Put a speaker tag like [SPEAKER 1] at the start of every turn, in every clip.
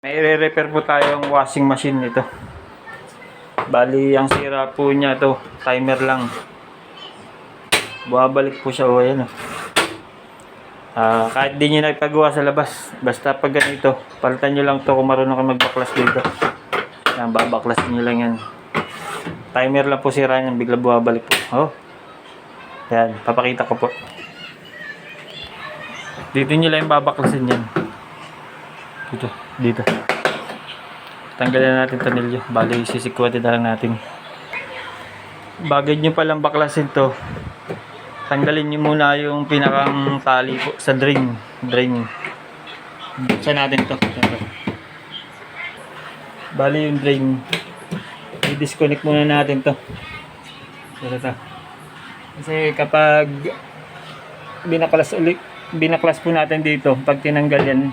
[SPEAKER 1] May re-repair po tayong washing machine nito. Bali, ang sira po niya to, timer lang. Buwabalik po siya o ayan o. Kahit di nyo na ipagawa sa labas, basta pag ganito, palitan nyo lang to kung marunong kayo magbaklas dito. Yan, babaklas nyo lang yan. Timer lang po sira niyan, bigla buwabalik po. Oh. Yan, papakita ko po. Dito nyo lang yung babaklasin yan. Dito. Tanggalin natin tornilyo. Bali, sisikwatin na lang natin. Bago nyo palang baklasin to, tanggalin nyo muna yung pinakang tali po sa drain. Buksan natin to. Bali yung drain, i-disconnect muna natin to. Kasi kapag binaklas po natin dito, pag tinanggal yan,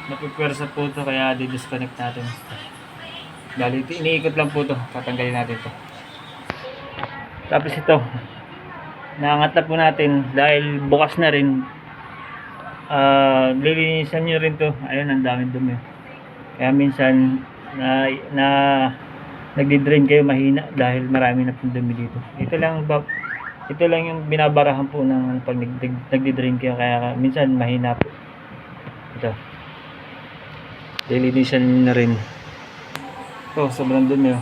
[SPEAKER 1] napipwersa po ito, kaya di-disconnect natin. Bali, iniikot lang po ito, tatanggalin natin ito. Tapos ito, naangat na po natin dahil bukas na rin. Lilinisan nyo rin to. Ayun, ang daming dumi. Kaya minsan nagdi-drain kayo mahina dahil marami na pong dumi dito. Ito lang yung binabarahan po ng pag nagdi-drain kayo, kaya minsan mahina po. Ito. Lilinisan nyo na rin. Ito, sobrang dumi oh.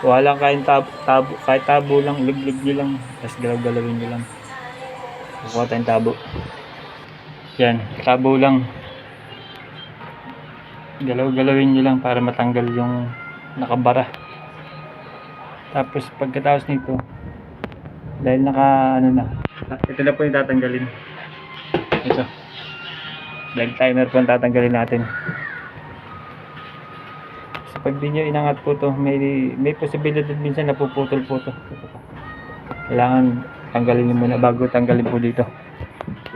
[SPEAKER 1] Kuha lang kahit tabo lang, liglig nyo lang, tapos galaw-galawin nyo lang. Kuha tayong tabo. Yan, tabo lang. Galaw-galawin nyo lang para matanggal yung nakabara. Tapos pagkatapos nito, dahil ito na po yung tatanggalin. Ito. Dahil timer po ang tatanggalin natin. So, pag di nyo inangat po to, may posibilidad minsan napuputol po to. Kailangan tanggalin nyo muna bago tanggalin po dito.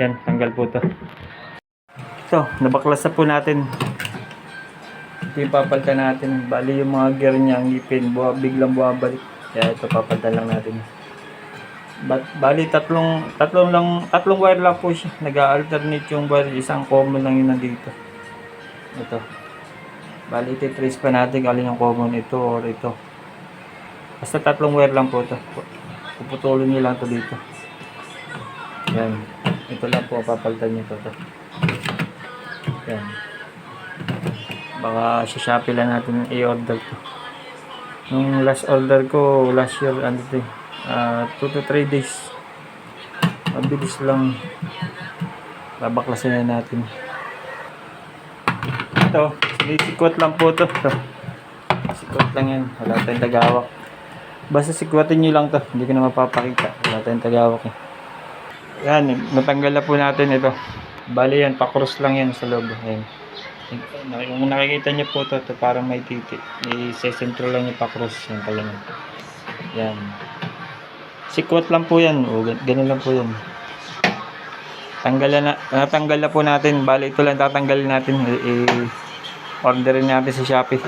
[SPEAKER 1] Yan, tanggal po to. Ito, nabaklas na po natin. Ito yung papalitan natin. Bali yung mga gear niya, ang ngipin, biglang buwabalik. Kaya ito papalitan lang natin. Bali tatlong wire lang po siya. Nag-alternate yung wire, isang common lang yun nandito. Ito. Bali iti-trace pa natin alin yung common, ito or ito. Basta tatlong wire lang po ito. Puputulin nyo lang ito dito. Yan. Ito lang po, papalitan nyo ito. Yan. Baka sa Shopee lang natin i-order to. Nung last order ko last year, 2 to 3 days. Mabilis lang. Babaklasin na natin. Ito, sinikot lang po ito. Sikot lang yan. Wala tayong tagawak. Basta sikwatin nyo lang to. Hindi ko na mapapakita. Wala tayong tagawak eh. Yan, natanggal na po natin ito. Bali yan, pa-cross lang yan sa loob. Ayan. Kung nakikita nyo po ito, parang may titi. I-sesentro lang yung pa-cross. Yan pala yan. Yan. Sikwat lang po yan. O, ganun lang po yan. Natanggal na po natin. Bali, ito lang tatanggalin natin. I-orderin natin sa Shopee.